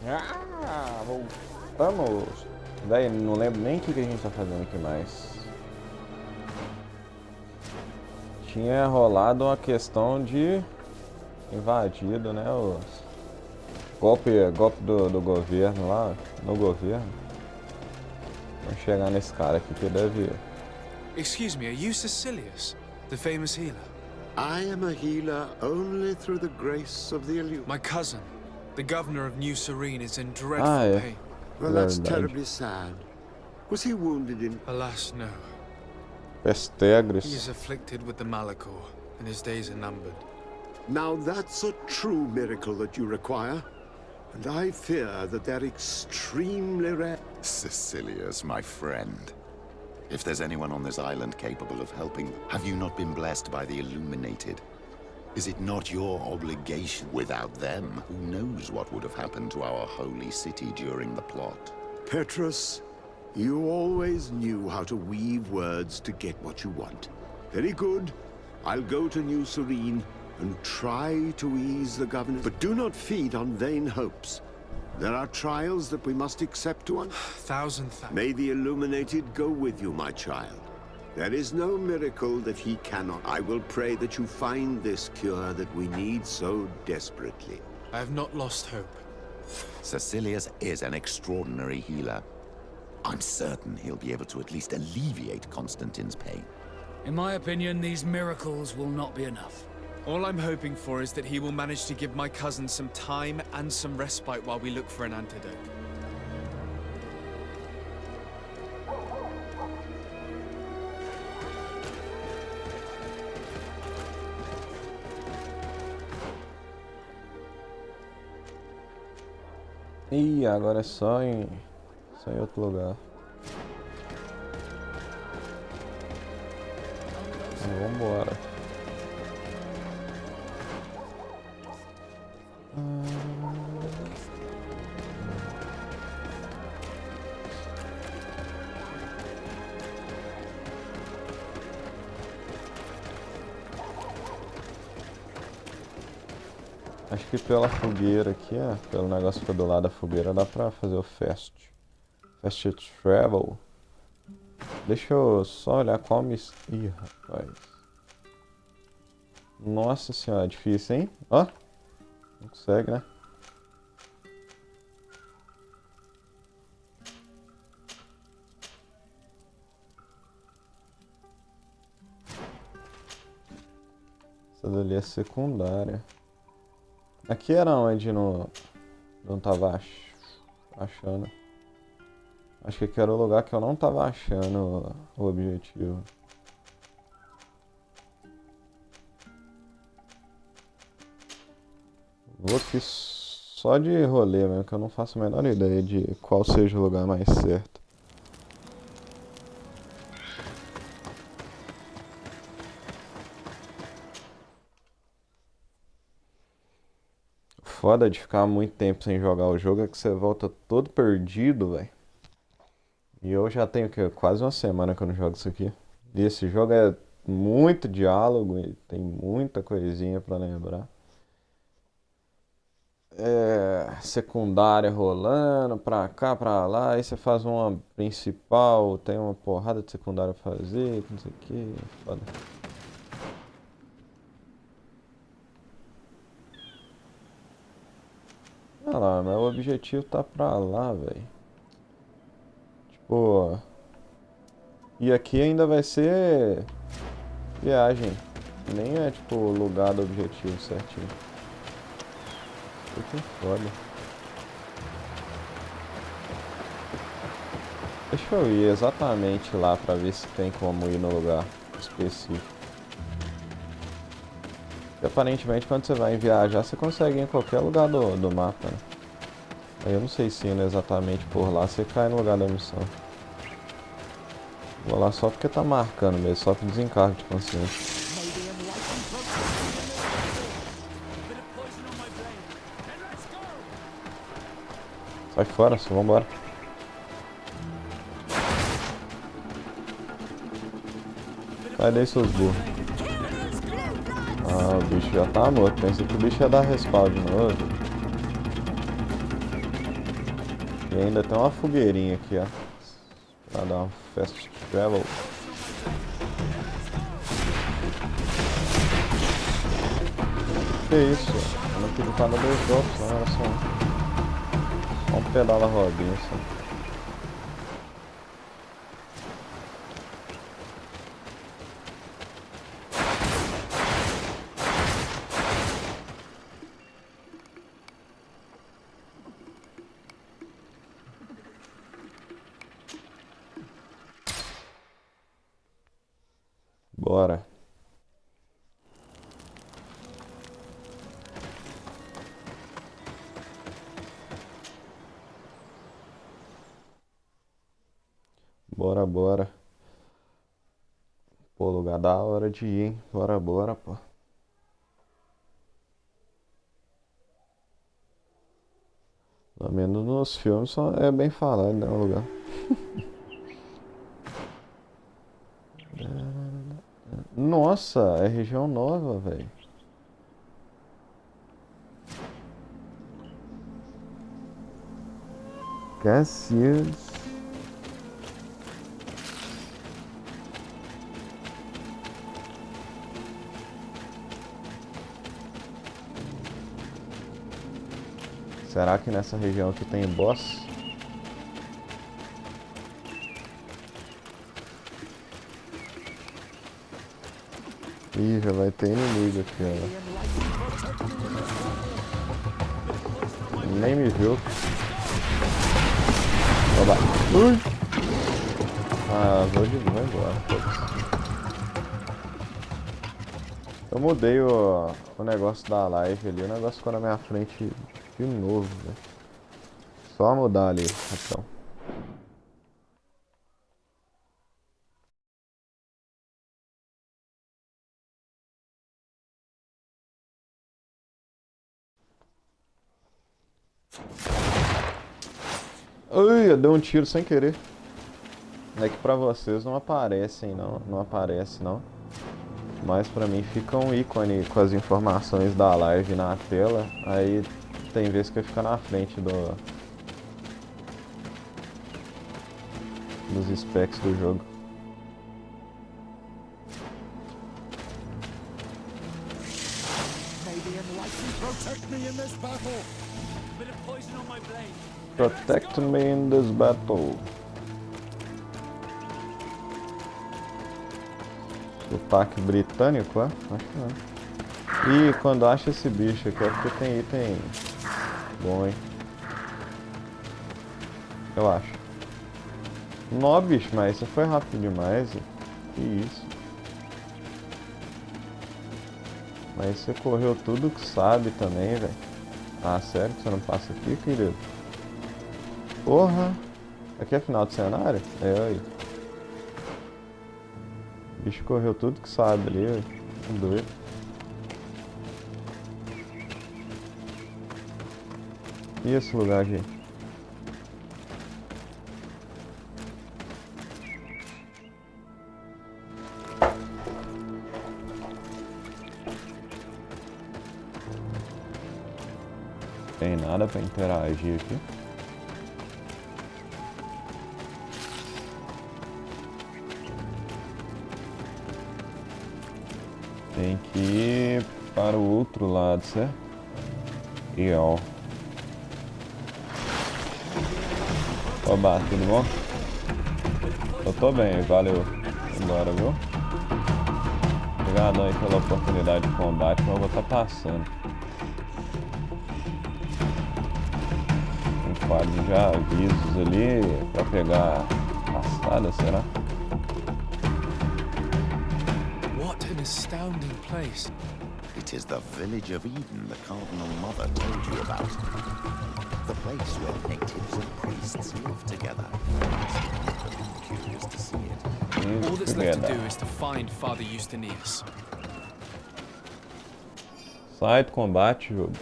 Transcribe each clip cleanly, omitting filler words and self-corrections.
Ah, voltamos. Daí não lembro nem o que a gente tá fazendo aqui mais. Tinha rolado uma questão de invadido, né? Os golpe do governo lá, no governo. Vamos chegar nesse cara aqui que deve... Excuse me, are you Cecilius, the famous healer? I am a healer only through the grace of the Illuminati. My cousin, the governor of New Serene, is in dreadful é. pain. Well, that's terribly sad. Was he wounded in... Alas, no. Pestegres. He is afflicted with the Malachor, and his days are numbered. Now that's a true miracle that you require. And I fear that they're extremely rare. Cecilius, my friend. If there's anyone on this island capable of helping, have you not been blessed by the Illuminated? Is it not your obligation? Without them, who knows what would have happened to our holy city during the plot? Petrus, you always knew how to weave words to get what you want. Very good. I'll go to New Serene and try to ease the governor. But do not feed on vain hopes. There are trials that we must accept to Thousand thanks. May the Illuminated go with you, my child. There is no miracle that he cannot. I will pray that you find this cure that we need so desperately. I have not lost hope. Cecilius is an extraordinary healer. I'm certain he'll be able to at least alleviate Constantine's pain. In my opinion, these miracles will not be enough. All I'm hoping for is that he will manage to give my cousin some time and some respite while we look for an antidote. Ih, agora é só em outro lugar. Então, vambora. Acho que pela fogueira aqui, ó, pelo negócio que fica do lado da fogueira, dá pra fazer o Fast Travel. Deixa eu só olhar qual missão. Ih, rapaz. Nossa senhora, é difícil, hein? Ó, não consegue, né? Essa dali é secundária. Aqui era onde não tava achando. Acho que aqui era o lugar que eu não tava achando o objetivo. Vou aqui só de rolê mesmo, que eu não faço a menor ideia de qual seja o lugar mais certo. Foda de ficar muito tempo sem jogar o jogo é que você volta todo perdido, velho. E eu já tenho quase uma semana que eu não jogo isso aqui. E esse jogo é muito diálogo e tem muita coisinha pra lembrar. Secundária rolando, pra cá, pra lá. Aí você faz uma principal, tem uma porrada de secundária pra fazer, não sei o que. Foda. Olha lá, mas o objetivo tá pra lá, velho. Tipo... E aqui ainda vai ser... viagem. Nem é, tipo, o lugar do objetivo certinho. Isso que é foda. Deixa eu ir exatamente lá pra ver se tem como ir no lugar específico. E aparentemente quando você vai viajar, você consegue ir em qualquer lugar do mapa, né? Aí eu não sei se indo exatamente por lá, você cai no lugar da missão. Vou lá só porque tá marcando mesmo, só pro desencargo de consciência. Sai fora, só vambora. Sai daí, seus burros. Ah, o bicho já tá morto. Pensei que o bicho ia dar respawn de novo. E ainda tem uma fogueirinha aqui, ó. Pra dar um fast travel. Que isso? Eu não pedi pra dar 2 drops, não, era só um pedal da rodinha, só. Bora. Bora, bora. Pô, lugar da hora de ir, hein? Bora, bora, pô. Pelo menos nos filmes só é bem falado, né? O lugar. Nossa, é região nova, velho. Cassius. Será que nessa região aqui tem boss? Ih, já vai ter inimigo aqui, ó. Nem me viu. Oba. Ui! Ah, vou embora. Eu mudei o negócio da live ali, o negócio ficou na minha frente de novo, velho. Só mudar ali, então. Ui, eu dei um tiro sem querer. É que pra vocês não aparecem, não aparece não. Mas pra mim fica um ícone com as informações da live na tela. Aí tem vezes que fica na frente dos specs do jogo. Protect me in this battle. Bit of poison on my blade. Protect me in this battle. Sotaque britânico, é? Acho que não. E quando acha esse bicho aqui é porque tem item bom, hein? Eu acho. Nó, bicho, mas isso foi rápido demais. Que isso? Mas você correu tudo que sabe também, velho. Ah, sério que você não passa aqui, querido? Porra! Aqui é final de cenário? É, aí. O bicho correu tudo que sabe ali, velho. Doido. E esse lugar aqui? Tem nada pra interagir aqui. Tem que ir para o outro lado, certo? E ó. Oba, tudo bom? Eu tô bem, valeu. Embora, viu? Obrigado aí pela oportunidade de combate, mas eu vou estar passando. Um quadro de avisos ali pra pegar passada, será? What an astounding place. It is the village of Eden the Cardinal Mother told you about. The place where natives and priests live together. Curious to see it. All that's left to do is to find Father Eustinius. Sai do combate, jogo.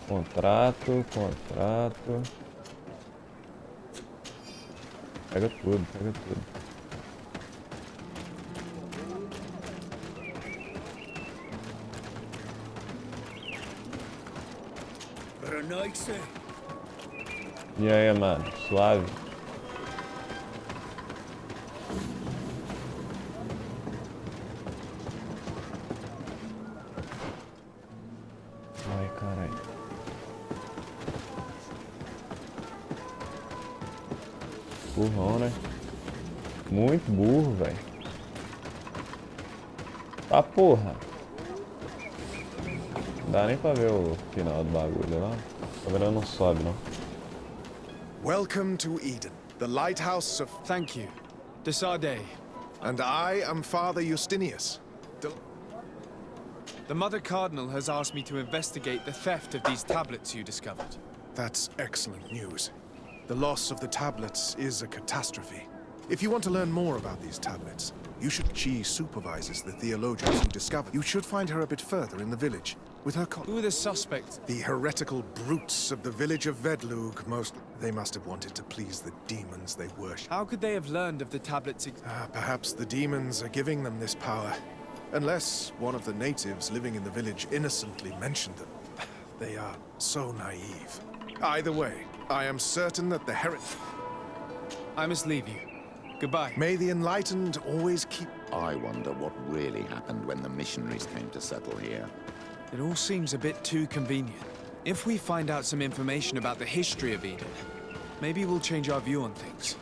Contrato. Pega tudo. Berenice, E aí, mano? Suave? Ai, caralho. Burrão, né? Muito burro, velho. Tá porra. Não dá nem pra ver o final do bagulho lá. A câmera não sobe, não. Welcome to Eden, the lighthouse of... Thank you. Desade. And I am Father Justinius. The Mother Cardinal has asked me to investigate the theft of these tablets you discovered. That's excellent news. The loss of the tablets is a catastrophe. If you want to learn more about these tablets, you should... She supervises the theologians who discovered. You should find her a bit further in the village, with her Who are the suspects? The heretical brutes of the village of Vedlug, most... They must have wanted to please the demons they worship. How could they have learned of the tablets? Perhaps the demons are giving them this power. Unless one of the natives living in the village innocently mentioned them. They are so naive. Either way, I am certain that the I must leave you. Goodbye. May the enlightened always keep... I wonder what really happened when the missionaries came to settle here. It all seems a bit too convenient. If we find out some information about the history of Eden, maybe we'll change our view on things.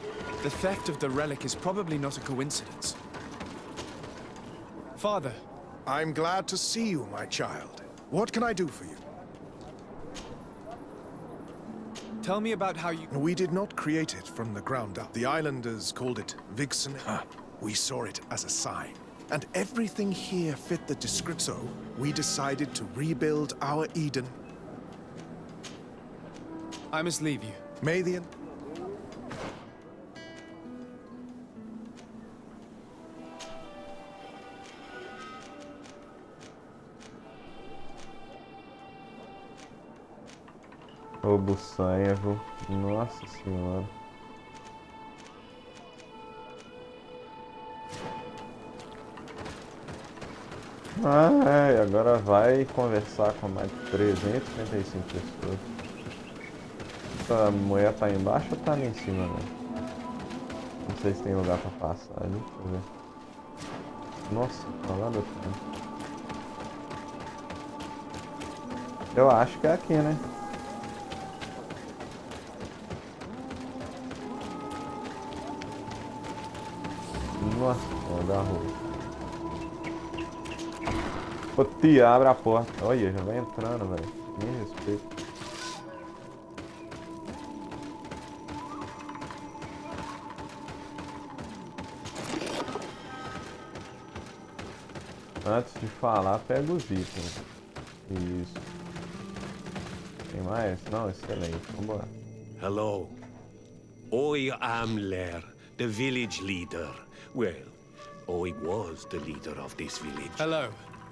The theft of the relic is probably not a coincidence. Father. I'm glad to see you, my child. What can I do for you? Tell me about how you... We did not create it from the ground up. The islanders called it Vixen. We saw it as a sign. And everything here fit the description. So, we decided to rebuild our Eden. I must leave you. May the... Ô, buçanha, viu? Nossa senhora. Ai, agora vai conversar com mais de 335 pessoas. Essa mulher tá aí embaixo ou tá ali em cima, né? Não sei se tem lugar pra passar ali. Deixa eu ver. Nossa, tá lá do outro lado. Eu acho que é aqui, né? Nossa, vou dar rua. Ô tia, abre a porta. Olha, já vai entrando, velho. Me respeito. Antes de falar, pega os itens. Isso. Tem mais? Não, excelente. Vambora. Hello. I am Lair, the village leader. Well, I was the leader of this village. Hello.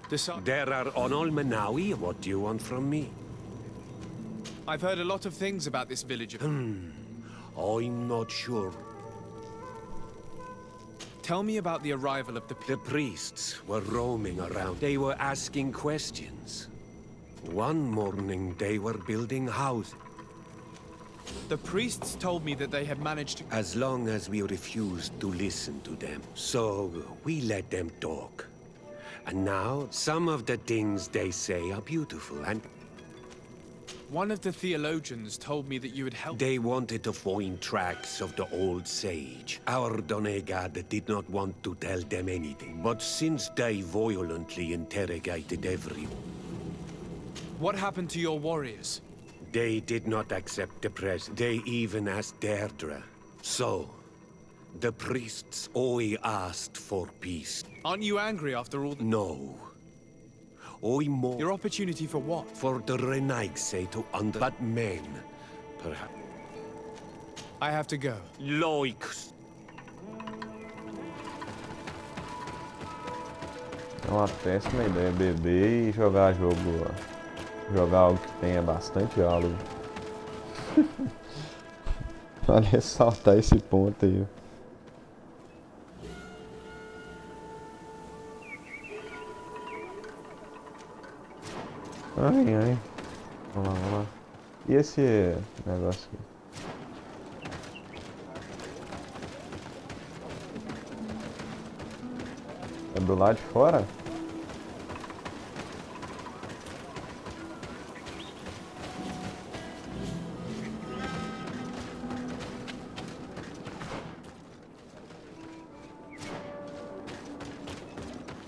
Desade. There are on Almanawi. What do you want from me? I've heard a lot of things about this village. I'm not sure. Tell me about the arrival of The priests were roaming around. They were asking questions. One morning, they were building houses. The priests told me that they had managed to... As long as we refused to listen to them. So, we let them talk. And now, some of the things they say are beautiful, and... One of the theologians told me that you had helped... They wanted to find tracks of the old sage. Our Donegad did not want to tell them anything. But since they violently interrogated everyone... What happened to your warriors? They did not accept the present. They even asked Deirdre. So, the priests all asked for peace. Aren't you angry after all the... No. More... Your opportunity for what? For the Renaigse to under... But men, perhaps. I have to go. Like... É uma péssima ideia beber e jogar jogo. Jogar algo que tenha bastante diálogo. Vale ressaltar esse ponto aí. Ai, ai. Vamos lá, vamos lá. E esse negócio aqui? É do lado de fora?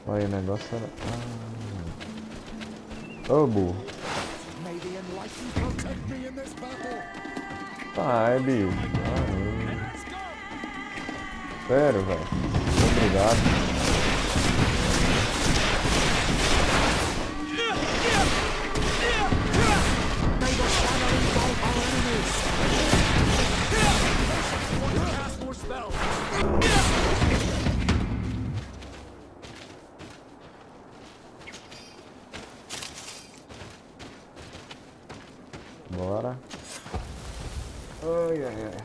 Olha, o negócio era... Ô, burro. May the enlightened protect me in this battle. Ai, bicho. Sério, velho. Obrigado. May the shadow engulf our enemies. Want to cast more spells? Bora. Ai, ai, ai.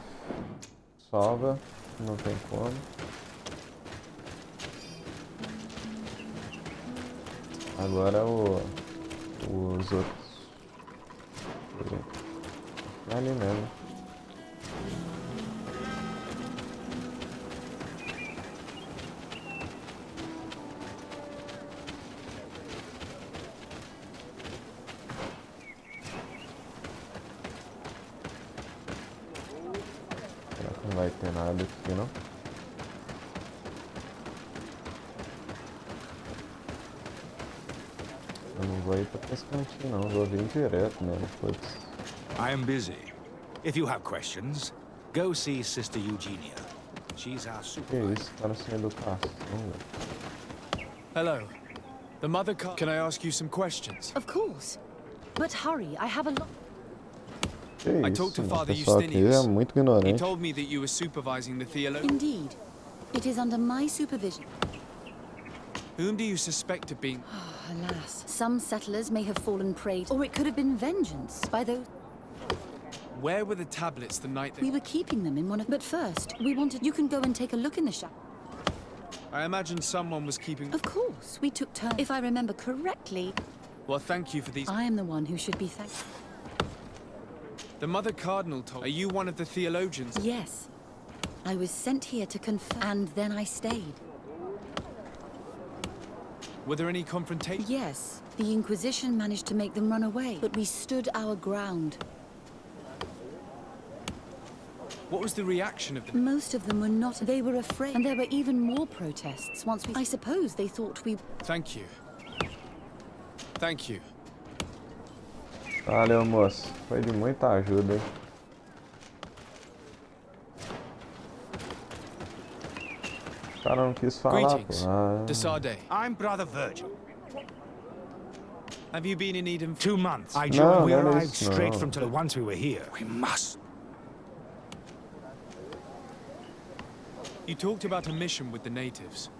Salva. Não tem como. Agora os outros. É ali mesmo. Será que não vai ter nada aqui, não? Eu não vou ir pra esse cantinho, não. Vou vir direto mesmo, foda-se. I am busy. If you have questions, go see Sister Eugenia. She's our Que supervisor. isso, cara sem educação, velho. Hello. The mother car. Can I ask you some questions? Of course. But hurry, I have a lot. Que I isso, talked to esse Father pessoal aqui é Justinius. muito He ignorante. told me that you were supervising the theologian. Indeed. It is under my supervision. Whom do you suspect of being... Alas, some settlers may have fallen prey, or it could have been vengeance by those. Where were the tablets the night that... We were keeping them in one of. But first, we wanted. You can go and take a look in the shop. I imagine someone was keeping... Of course, we took turns. If I remember correctly, Well, thank you for these... I am the one who should be thanked. The Mother Cardinal told... Are you one of the theologians? Yes, I was sent here to confirm, and then I stayed. Were there any confrontations? Yes, the Inquisition managed to make them run away, but we stood our ground. What was the reaction of the... Most of them were not. They were afraid, and there were even more protests once we. I suppose they thought we. Thank you. Thank you. Valeu, moço. Foi de muita ajuda, hein? O cara não quis falar, Greetings. pô. Ah, Desade. I'm Brother Virgil. Have you been in Eden... 2 months. I No, joined. We that arrived is- straight no. from the once we were here. We must. You talked about a mission with the natives.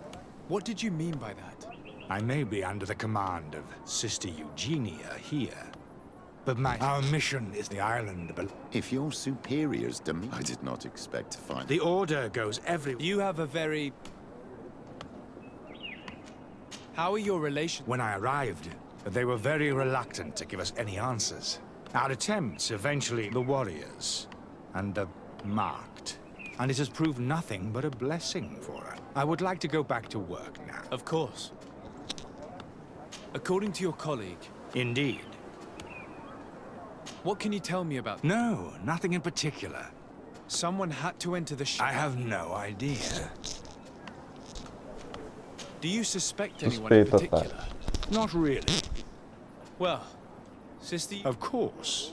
What did you mean by that? I may be under the command of Sister Eugenia here, but our mission is the island. If your superiors demand... I did not expect to find... The order goes every. You have a very... How are your relations? When I arrived, they were very reluctant to give us any answers. Our attempts eventually the warriors, and marked. And it has proved nothing but a blessing for us. I would like to go back to work now. Of course. According to your colleague, Indeed. what can you tell me about... No, nothing in particular. Someone had to enter the ship. I have no idea. Do you suspect anyone in Suspeita, tá. particular? Not really. Well, Sister... Of course.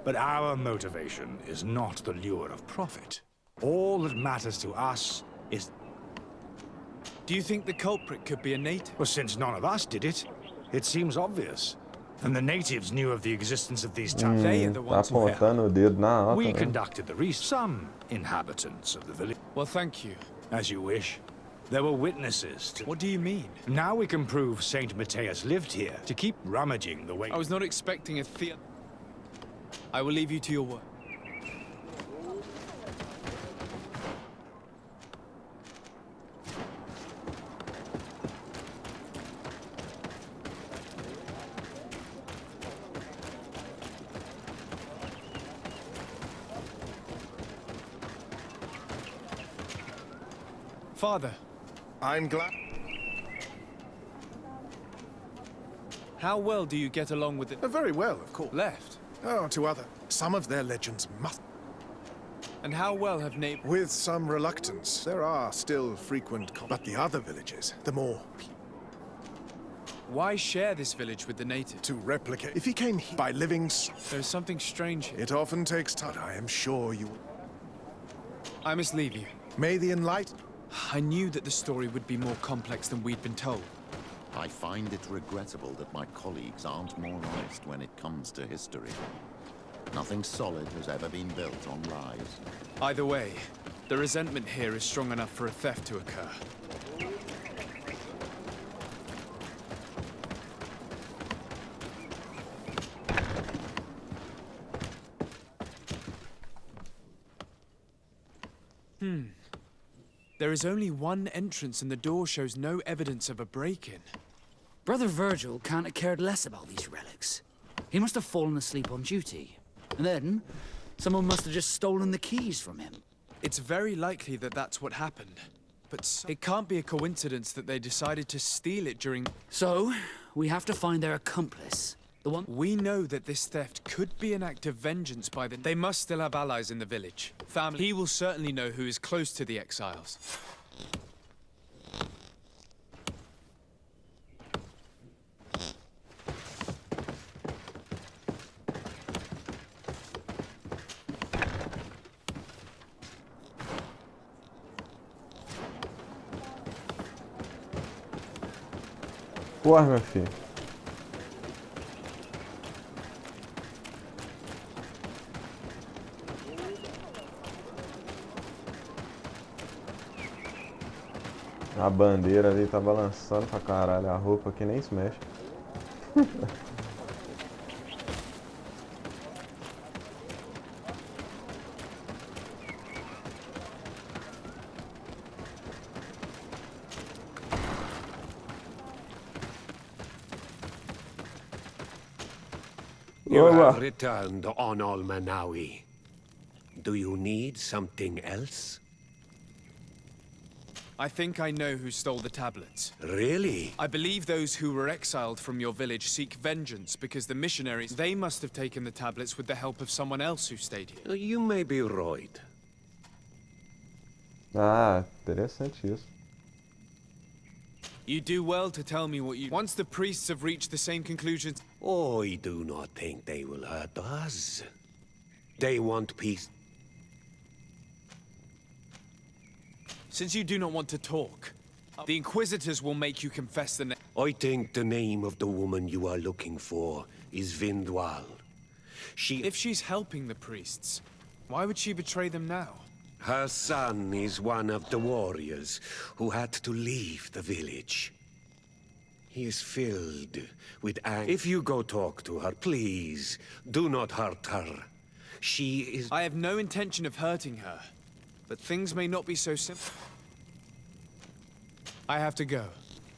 But our motivation is not the lure of profit. All that matters to us is... Do you think the culprit could be a native? Well, since none of us did it, it seems obvious. And the natives knew of the existence of these towns. They are the Tá ones who... apontando o dedo na alta, We né? conducted the research. Some inhabitants of the village. Well, thank you. As you wish. There were witnesses to... What do you mean? Now we can prove Saint Matthias lived here to keep rummaging the way... I was not expecting a I will leave you to your work. Father, I'm glad. How well do you get along with the... Very well, of course. left? Oh, to other. Some of their legends must... And how well have neighbors... With some reluctance. There are still frequent... But the other villages, the more... Why share this village with the natives? To replicate. If he came here by living... There's something strange here. It often takes time. I am sure you... I must leave you. May the enlightened... I knew that the story would be more complex than we'd been told. I find it regrettable that my colleagues aren't more honest when it comes to history. Nothing solid has ever been built on lies. Either way, the resentment here is strong enough for a theft to occur. There is only one entrance and the door shows no evidence of a break-in. Brother Virgil can't have cared less about these relics. He must have fallen asleep on duty. And then, someone must have just stolen the keys from him. It's very likely that that's what happened. But it can't be a coincidence that they decided to steal it during... So, we have to find their accomplice. The one... We know that this theft could be an act of vengeance by the... They must still have allies in the village. Family. He will certainly know who is close to the exiles. Porra, meu filho. A bandeira ali tá balançando pra caralho, a roupa aqui nem se mexe. You have returned on Almanawi. Do you need something else? I think I know who stole the tablets. Really? I believe those who were exiled from your village seek vengeance because the missionaries, they must have taken the tablets with the help of someone else who stayed here. You may be right. Ah, interessante isso. You do well to tell me what you... Once the priests have reached the same conclusions... I do not think they will hurt us. They want peace. Since you do not want to talk, the Inquisitors will make you confess the name. I think the name of the woman you are looking for is Vindwal. If she's helping the priests, why would she betray them now? Her son is one of the warriors who had to leave the village. He is filled with anger. If you go talk to her, please, do not hurt her. She is... I have no intention of hurting her, but things may not be so simple. I have to go.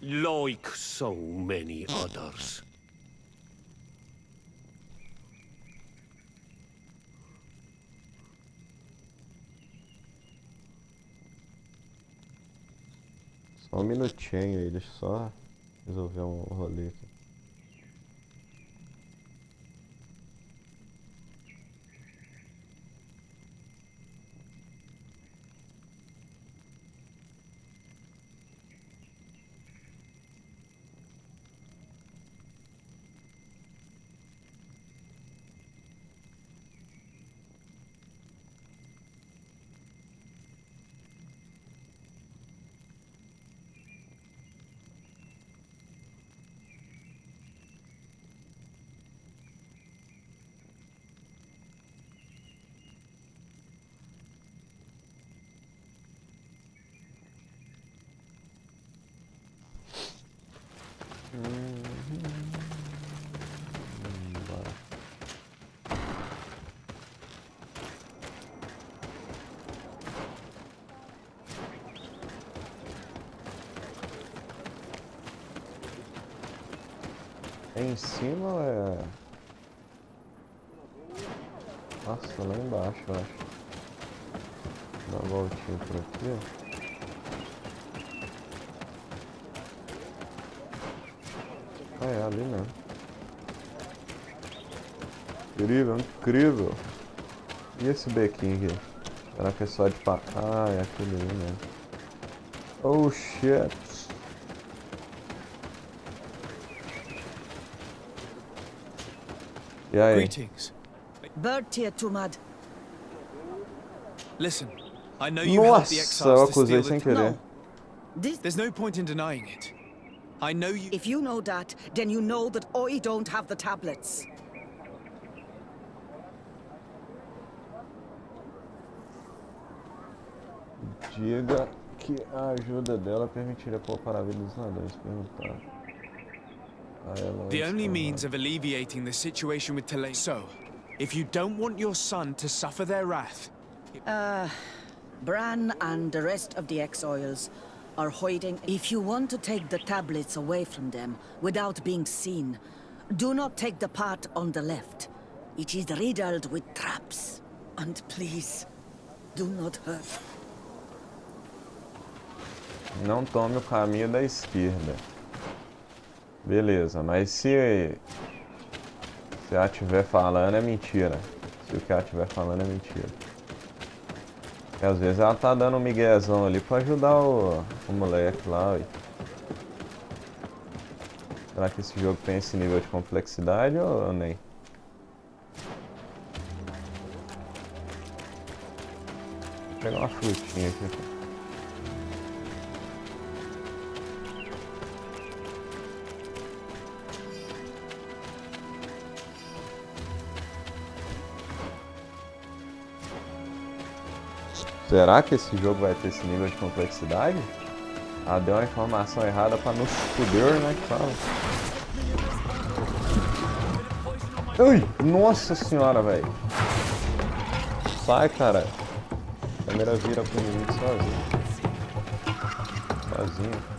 Like so many others. Só minutinho aí, deixa eu só resolver rolê aqui. Bora. É em cima ou é... Nossa, lá embaixo, eu acho. Dá uma voltinha por aqui, ó. Ah, é ali mesmo. Incrível, incrível. E esse bequinho aqui? Será que é só de pá? Ah, é aquele ali mesmo. Oh shit. E aí? Greetings. Bertia Tumad. Listen, I know you helped the Nossa, eu exiles to acusei steal sem the... querer. There's no point in denying it. I know you... If you know that, then you know that I don't have the tablets. Diga que a ajuda dela permitiria poupar a vida dos ladrões. Perguntar. The only means of alleviating the situation with Terça. So, if you don't want your son to suffer their wrath... Bran and the rest of the exiles are hiding. If you want to take the tablets away from them without being seen, do not take the path on the left. It is riddled with traps. And please, do not hurt. Não tome o caminho da esquerda. Beleza, mas se ela estiver falando é mentira. Se o que ela estiver falando é mentira. Porque às vezes ela tá dando um miguezão ali pra ajudar o moleque lá. Ué. Será que esse jogo tem esse nível de complexidade ou nem? Vou pegar uma frutinha aqui. Será que esse jogo vai ter esse nível de complexidade? Ah, deu uma informação errada pra nos fuder, né? Que fala. Ai, nossa senhora, velho. Sai, cara. A câmera vira pro inimigo sozinho. Sozinho.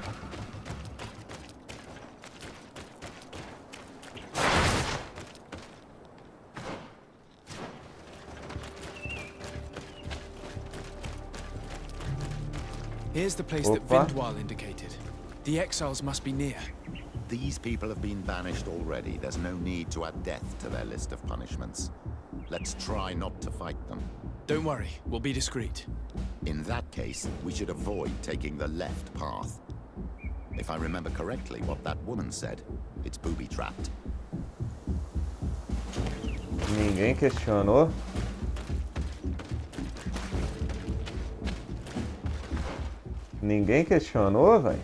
Here's the place that Vindwal indicated. The exiles must be near. These people have been banished already. There's no need to add death to their list of punishments. Let's try not to fight them. Don't worry, we'll be discreet. In that case, we should avoid taking the left path. If I remember correctly what that woman said, it's booby-trapped. Ninguém questionou. Ninguém questionou, velho.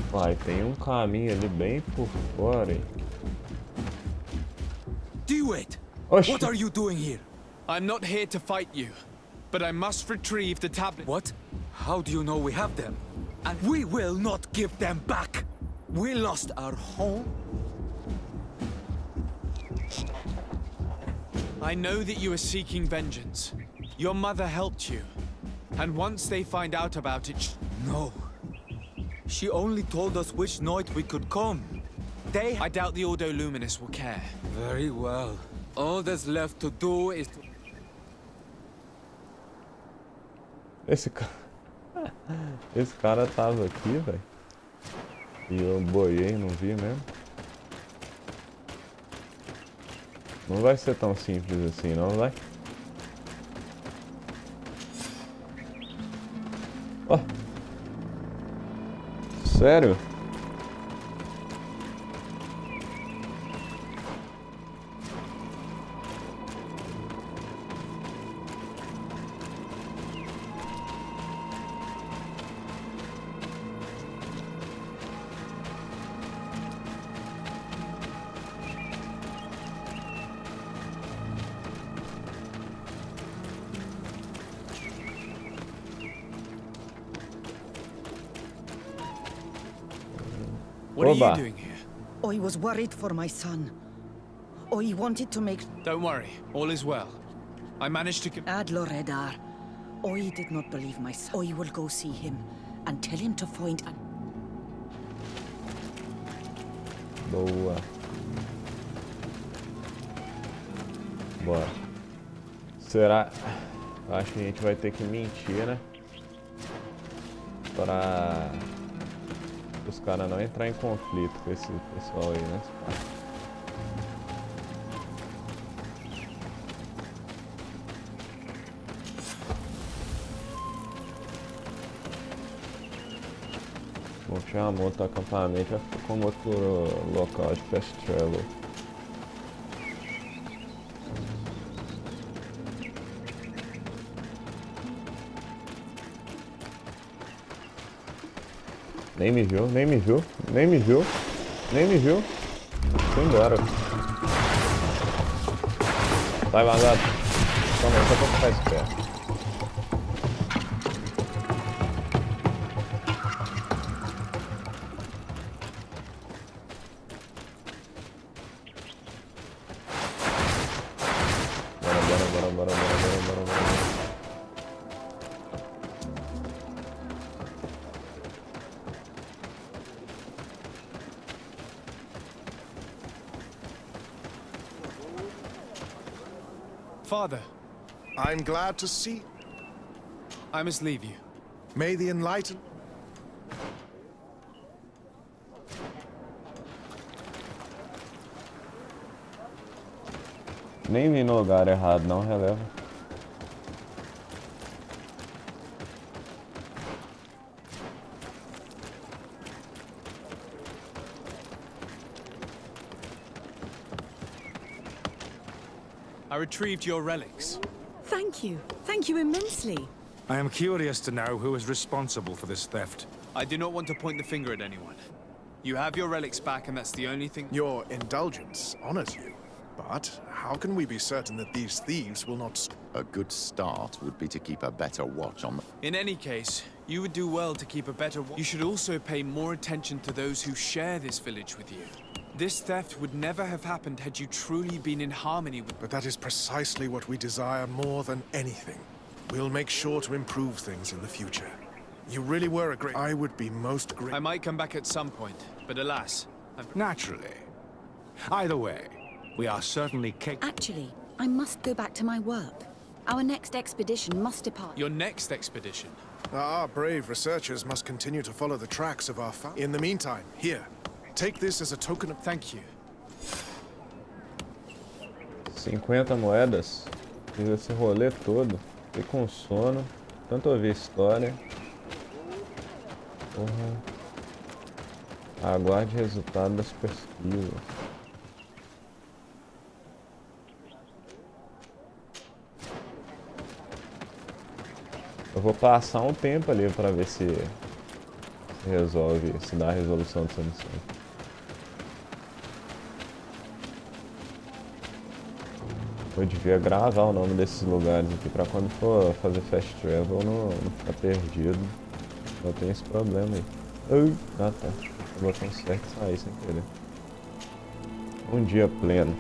Vai, tem um caminho ali bem por fora, hein? Do it! Oxi. What are you doing here? I'm not here to fight you, but I must retrieve the tablet. What? How do you know we have them? And we will not give them back! We lost our home. I know that you are seeking vengeance. Your mother helped you. And once they find out about it... No. She only told us which night we could come. I doubt the Ordo Luminous will care. Very well. All that's left to do is to... Esse cara tava aqui, velho. E eu boiei, não vi mesmo. Não vai ser tão simples assim, não vai? Ó. Sério? What are you doing here? I was worried for my son. I wanted to make... Don't worry, all is well. I managed to... Adloredar. I did not believe my son. I will go see him and tell him to find an... Boa. Bora. Será? Acho que a gente vai ter que mentir, né? Pra os caras não entrar em conflito com esse pessoal aí, né? Vou chamar um outro acampamento, vai ficar como outro local de fast travel. Nem me viu, nem me viu, nem me viu, nem me viu. Foi embora. Vai, vagado. Toma aí, só pra ficar esperto. Bora. Father, I'm glad to see. I must leave you. May the enlightened. Nem vim no lugar errado, não releva. I retrieved your relics. Thank you. Thank you immensely. I am curious to know who is responsible for this theft. I do not want to point the finger at anyone. You have your relics back, and that's the only thing. Your indulgence honors you. But how can we be certain that these thieves will not... A good start would be to keep a better watch on them. In any case, you would do well to keep a better watch. You should also pay more attention to those who share this village with you. This theft would never have happened had you truly been in harmony with... But that is precisely what we desire more than anything. We'll make sure to improve things in the future. You really were a great... I would be most grateful. I might come back at some point, but alas... Naturally. Either way, we are certainly capable... Actually, I must go back to my work. Our next expedition must depart. Your next expedition? Our brave researchers must continue to follow the tracks of our In the meantime, here. Take this as a token of... Thank you. 50 moedas. Fiz esse rolê todo. Fiquei com sono. Tanto ouvir história. Porra. Aguarde resultado das pesquisas. Eu vou passar um tempo ali pra ver se resolve, se dá a resolução dessa missão. Eu devia gravar o nome desses lugares aqui pra quando for fazer fast travel não ficar perdido. Eu tenho esse problema aí. Ah tá, o botão certo sair sem querer. Um dia pleno.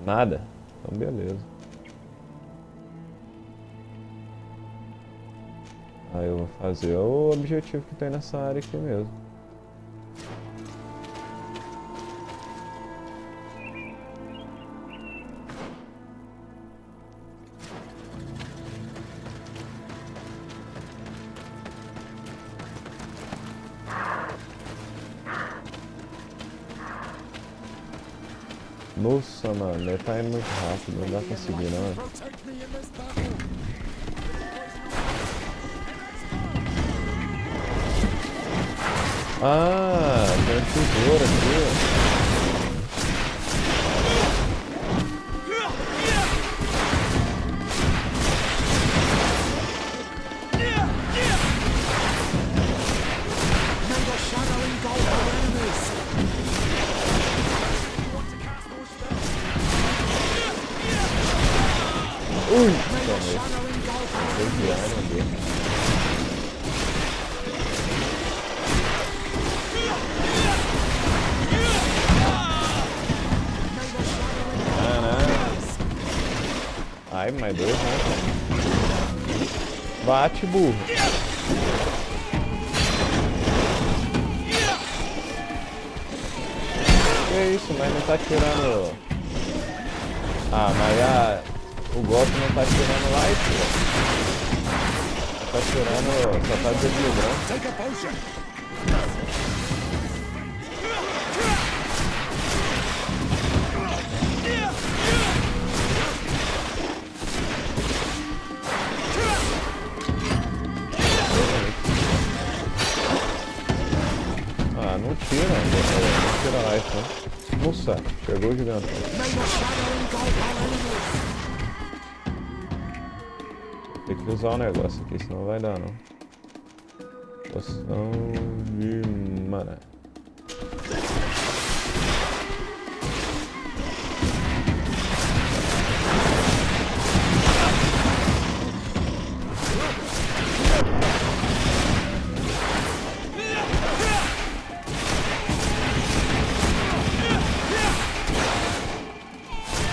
Nada? Então beleza. Aí eu vou fazer o objetivo que tem nessa área aqui mesmo. Nossa, mano, ele tá indo muito rápido, não dá pra seguir não. Ah, tem um tesouro aqui, ó. Ui, tomei. Desviaram dele. Ai, mais dois, né? Bate, burro. Que isso, mas não tá tirando... Ah, mas o golpe não tá tirando life, pô. tá tirando, só tá desequilibrando. Take a potion. Ah, não tira, não tira life, né? Nossa, chegou o gigante. Tem que usar um negócio aqui, senão não vai dar não. Poção de mana.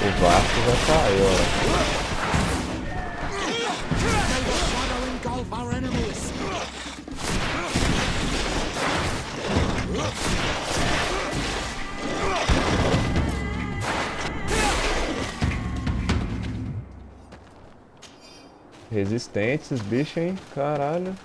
O Vasco já caiu, ó. Resistentes, bicho, hein? Caralho.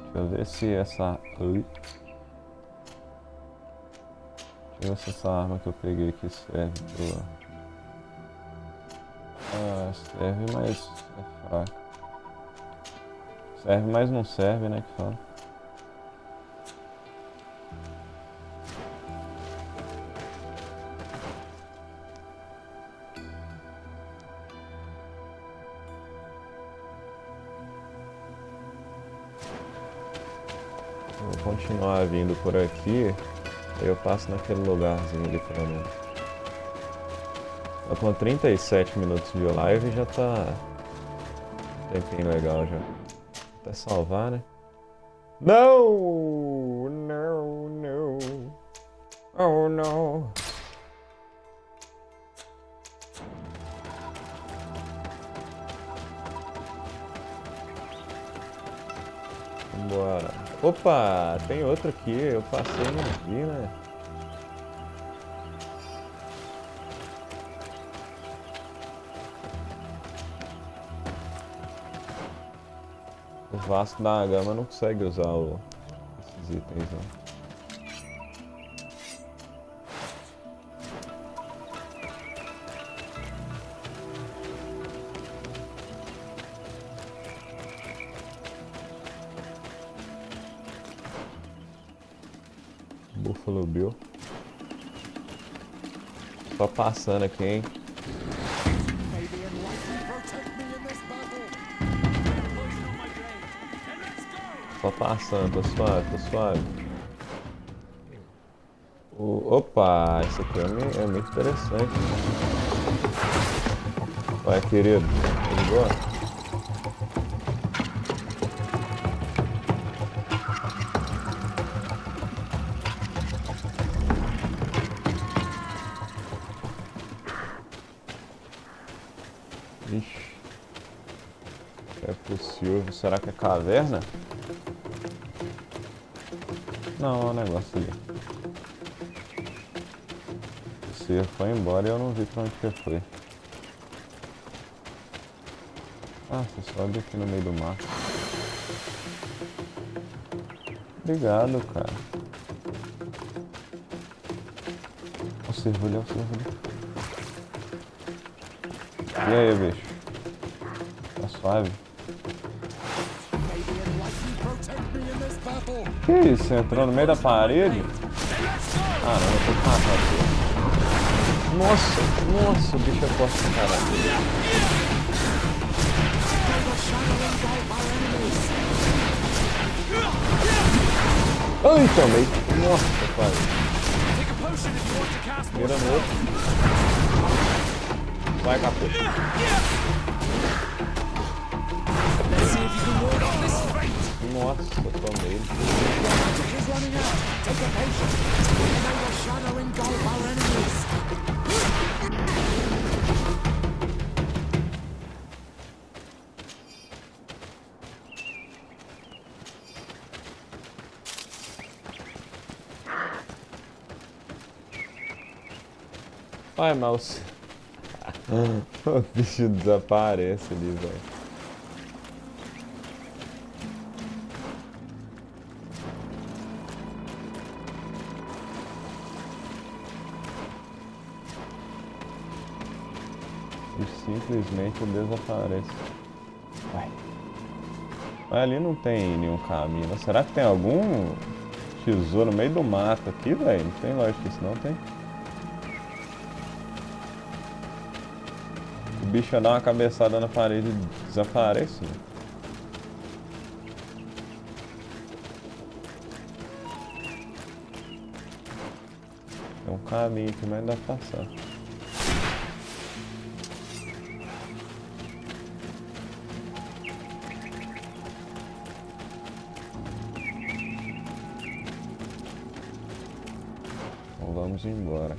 Deixa eu ver se essa... Ui. Deixa eu ver se essa arma que eu peguei aqui serve pro... Ah, serve, mas é fraco. Serve, mas não serve, né, que fala. Vou continuar vindo por aqui, aí eu passo naquele lugarzinho ali pelo menos. Tá com 37 minutos de live e já tá um tempinho legal já. Até salvar, né? Não! Não, não! Oh, não! Vambora. Opa, tem outro aqui, eu passei e não vi, né? O Vasco da Gama não consegue usar esses itens, não. Buffalo Bill. Só passando aqui, hein? Só passando, tô suave, tô suave. Opa, isso aqui é muito interessante. Vai, querido, tudo bom? Ixi. É possível. Será que é caverna? Não, é um negócio ali. Você foi embora e eu não vi pra onde que foi. Ah, você sobe aqui no meio do mar. Obrigado, cara. O cervo ali, o cervo ali. E aí, bicho? Tá suave? Que isso? Você entrou no meio da parede? Ah, não, eu tô cagado. Nossa, o bicho é forte pra caralho. Ai, tomei. Nossa, pai. Mira no outro. Vai, capô. Nossa, eu tomei. Ai, mouse. O bicho desaparece ali, velho. E simplesmente desaparece. Vai. Mas ali não tem nenhum caminho. Mas será que tem algum tesouro no meio do mato aqui, velho? Não tem lógica isso não, tem? O bicho dá uma cabeçada na parede e desaparece. Né? Tem um caminho aqui, mas dá pra passar. Então vamos embora.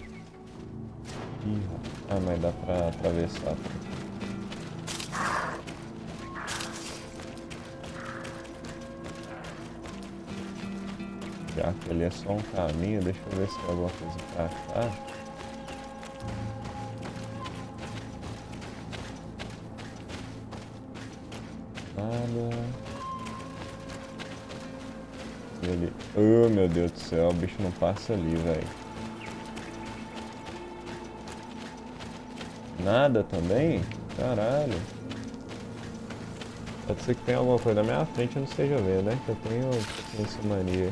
Ah, mas dá pra atravessar. Já que ele é só um caminho, deixa eu ver se tem alguma coisa pra cá. Nada. Ele... Oh, meu Deus do céu, o bicho não passa ali, velho. Nada também? Caralho. Pode ser que tenha alguma coisa na minha frente e eu não esteja vendo, né? Que eu tenho essa mania.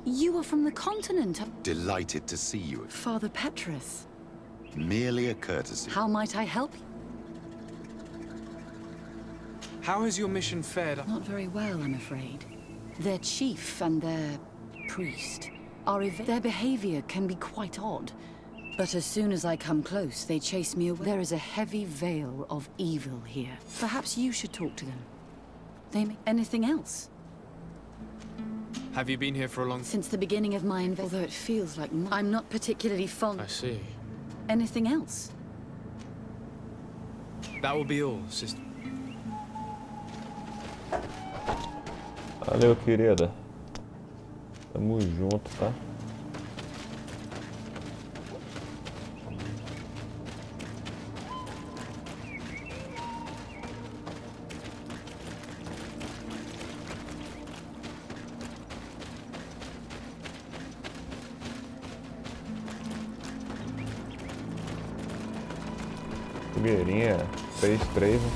You are from the continent. Delighted to see you. Father Petrus. Merely a courtesy. How might I help you? How has your mission fared? Not very well, I'm afraid. Their chief and their priest are their behavior can be quite odd. But as soon as I come close, they chase me away. There is a heavy veil of evil here. Perhaps you should talk to them. They may... Anything else? Have you been here for a long time? Since the beginning of my although it feels like I'm not particularly fond. I see. Anything else? That will be all, sister. Valeu, querida. Tamo junto, tá? Fogueirinha 3-3, né?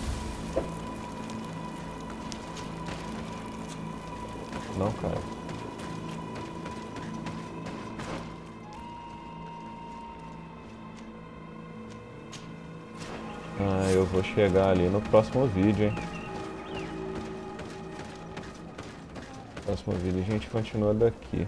Não, cara. Ah, eu vou chegar ali no próximo vídeo, hein? No próximo vídeo a gente continua daqui.